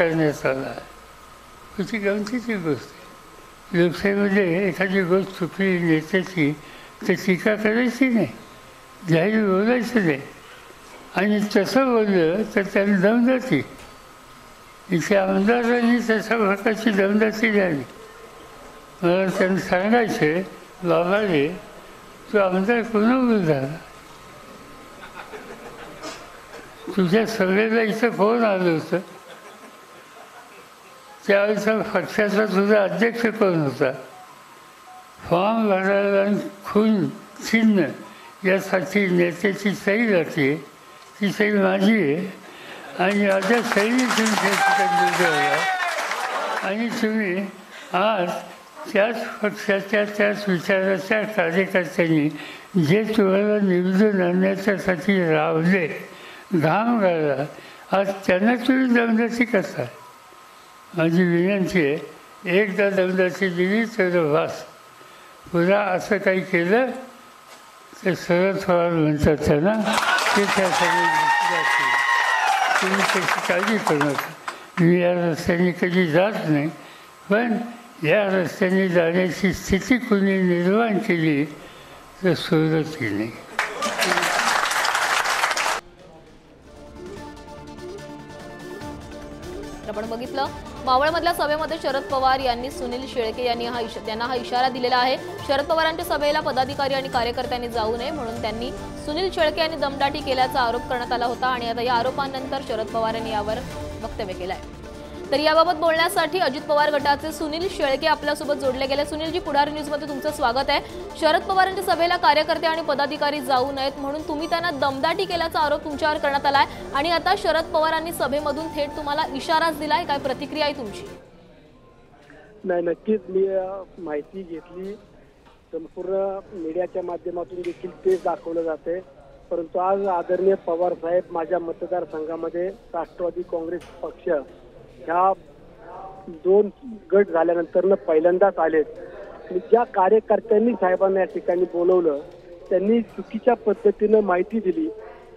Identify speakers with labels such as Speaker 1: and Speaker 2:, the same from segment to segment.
Speaker 1: करण्यात आला. ही गमतीची गोष्ट आहे. लोकशाहीमध्ये एखादी गोष्ट चुकली नेत्याची तर टीका करायची नाही, जाहीर बोलायचं नाही. आणि तसं बोललं तर त्यांना दमदाटी. इथे आमदारांनी तशा प्रकारची दमदाटी झाली. मला त्यांना सांगायचे, बाबा रे तू आमदार कोणावर झाला, तुझ्या सगळ्याला इथं फोन आलं होतं, त्यावेळेचा पक्षाचा तुझा अध्यक्ष कोण होता, फॉर्म भरायला खून चिन्ह यासाठी नेत्याची सही जाते, ती सही माझी आहे आणि माझ्या सहीने तुम्ही आणि तुम्ही आज त्याच पक्षाच्या त्याच विचाराच्या कार्यकर्त्यांनी जे तुम्हाला निवडून आणण्याच्यासाठी रावले, घाम गाळला, आज त्यांना तुम्ही दमदाटी करता. माझी विनंती आहे, एकदा दमदाटी दिली तर वास. पुन्हा असं काही केलं तर शरद पवार म्हणतात त्यांना, ते त्यासाठी तुम्ही त्याची काळजी करू नका. मी या रस्त्याने कधी जात नाही, पण या रस्त्याने जाण्याची स्थिती कुणी निर्माण केली तर सोडत नाही.
Speaker 2: आपण बघितलं मावळमधल्या सभेमध्ये शरद पवार यांनी सुनील शेळके यांनी त्यांना हा इशारा दिलेला आहे. शरद पवारांच्या सभेला पदाधिकारी आणि कार्यकर्त्यांनी जाऊ नये म्हणून त्यांनी सुनील शेळके यांनी दमदाटी केल्याचा आरोप करण्यात आला होता आणि आता या आरोपांनंतर शरद पवार यांनी यावर वक्तव्य केलं आहे. तर याबाबत बोलण्यासाठी अजित पवार गटाचे सुनील शेळके आपल्यासोबत जोडले गेले. सुनीलजी, पुढारी न्यूजमध्ये तुमचं स्वागत आहे. शरद पवारांच्या सभेला कार्यकर्ते आणि पदाधिकारी जाऊ नयेत म्हणून तुम्ही त्यांना दमदाटी केल्याचा आरोप तुमच्यावर करण्यात आलाय आणि आता शरद पवारांनी सभेमधून थेट तुम्हाला इशाराच दिलाय. काय प्रतिक्रिया आहे तुमची?
Speaker 3: नाही, नक्कीच मी माहिती घेतली. संपूर्ण मीडियाच्या माध्यमातून देखील तेच दाखवलं जाते. परंतु आज आदरणीय पवार साहेब माझ्या मतदारसंघामध्ये राष्ट्रवादी काँग्रेस पक्ष ह्या 2 गट झाल्यानंतर पहिल्यांदाच आलेत. आणि ज्या कार्यकर्त्यांनी साहेबांना या ठिकाणी बोलवलं त्यांनी चुकीच्या पद्धतीनं माहिती दिली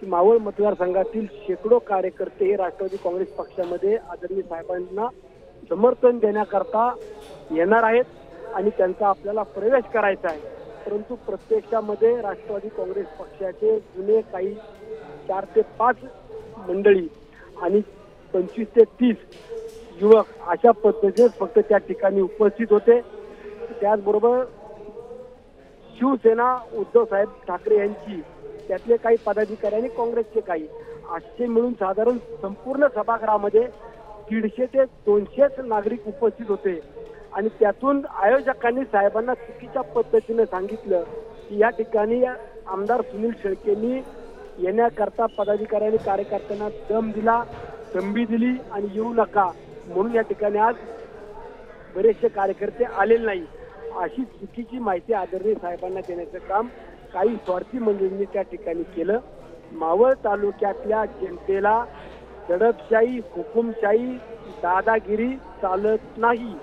Speaker 3: की मावळ मतदारसंघातील शेकडो कार्यकर्ते हे राष्ट्रवादी काँग्रेस पक्षामध्ये आदरणीय साहेबांना समर्थन देण्याकरता येणार आहेत आणि त्यांचा आपल्याला प्रवेश करायचा आहे. परंतु प्रत्यक्षामध्ये राष्ट्रवादी काँग्रेस पक्षाचे जुने काही 4 ते 5 मंडळी आणि 25 ते 30 युवक अशा पद्धतीने फक्त त्या ठिकाणी उपस्थित होते. त्याचबरोबर शिवसेना उद्धव साहेब ठाकरे यांची त्यातले काही पदाधिकारी आणि काँग्रेसचे काही असे मिळून साधारण संपूर्ण सभागृहामध्ये 150 ते 200 नागरिक उपस्थित होते. आणि त्यातून आयोजकांनी साहेबांना चुकीच्या पद्धतीने सांगितलं की या ठिकाणी आमदार सुनील शेळकेंनी येण्याकरता पदाधिकारी आणि कार्यकर्त्यांना दम दिला, संधी दिली आणि येऊ नका म्हणून या ठिकाणी आज बरेचसे कार्यकर्ते आलेले नाही. अशी चुकीची माहिती आदरणीय साहेबांना देण्याचं काम काही स्वार्थी मंडळींनी त्या ठिकाणी केलं. मावळ तालुक्यातल्या जनतेला दडपशाही, हुकुमशाही, दादागिरी चालत नाही.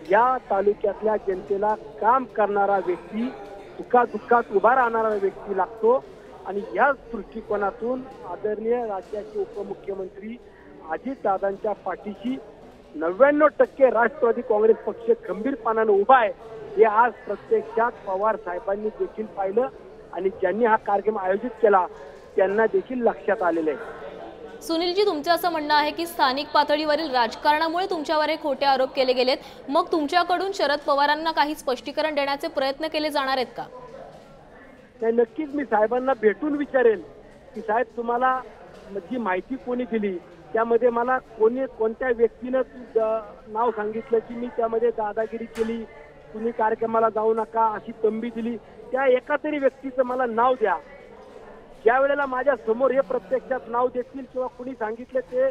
Speaker 3: या तालुक्यातल्या जनतेला काम करणारा व्यक्ती, सुखादुःखात उभा राहणारा व्यक्ती लागतो. आणि या दृष्टिकोनातून आदरणीय राज्याचे उपमुख्यमंत्री अजितदादांच्या पाठीशी 99% राष्ट्रवादी काँग्रेस पक्ष खंबीरपणाने उभा आहे हे आज प्रत्यक्षात पवार साहेबांनी देखील पाहिलं आणि ज्यांनी हा कार्यक्रम आयोजित केला त्यांना देखील लक्षात आलेलं आहे.
Speaker 2: सुनीलजी, तुमचं असं म्हणणं आहे की स्थानिक पातळीवरील राजकारणामुळे तुमच्यावर हे खोटे आरोप केले गेलेत. मग तुमच्याकडून शरद पवारांना काही स्पष्टीकरण देण्याचे प्रयत्न केले जाणार आहेत का?
Speaker 3: नाही, नक्कीच मी साहेबांना भेटून विचारेल की साहेब तुम्हाला जी माहिती कोणी दिली त्यामध्ये मला कोणत्या व्यक्तीनं नाव सांगितलं की मी त्यामध्ये दादागिरी केली, तुम्ही कार्यक्रमाला जाऊ नका अशी तंबी दिली, त्या एका तरी व्यक्तीचं मला नाव द्या. ज्या वेळेला माझ्या समोर हे प्रत्यक्षात नाव देतील किंवा कुणी सांगितलं ते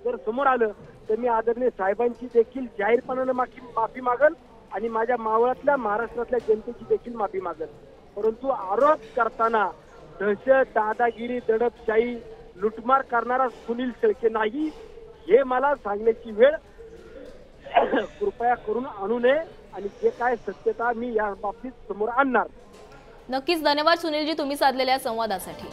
Speaker 3: जर समोर आलं तर मी आदरणीय साहेबांची देखील जाहीरपणाने माफी मागल आणि माझ्या मावळातल्या महाराष्ट्रातल्या जनतेची देखील माफी मागल. परंतु आरोप करताना दहशत, दादागिरी, दडपशाही, लुटमार करणारा सुनील शेळके नाही हे मला सांगण्याची वेळ कृपया करून आणू नये आणि जे काय सत्यता मी या बाबतीत समोर आणणार.
Speaker 2: नक्कीच. धन्यवाद सुनीलजी, तुम्ही साधलेल्या संवादासाठी.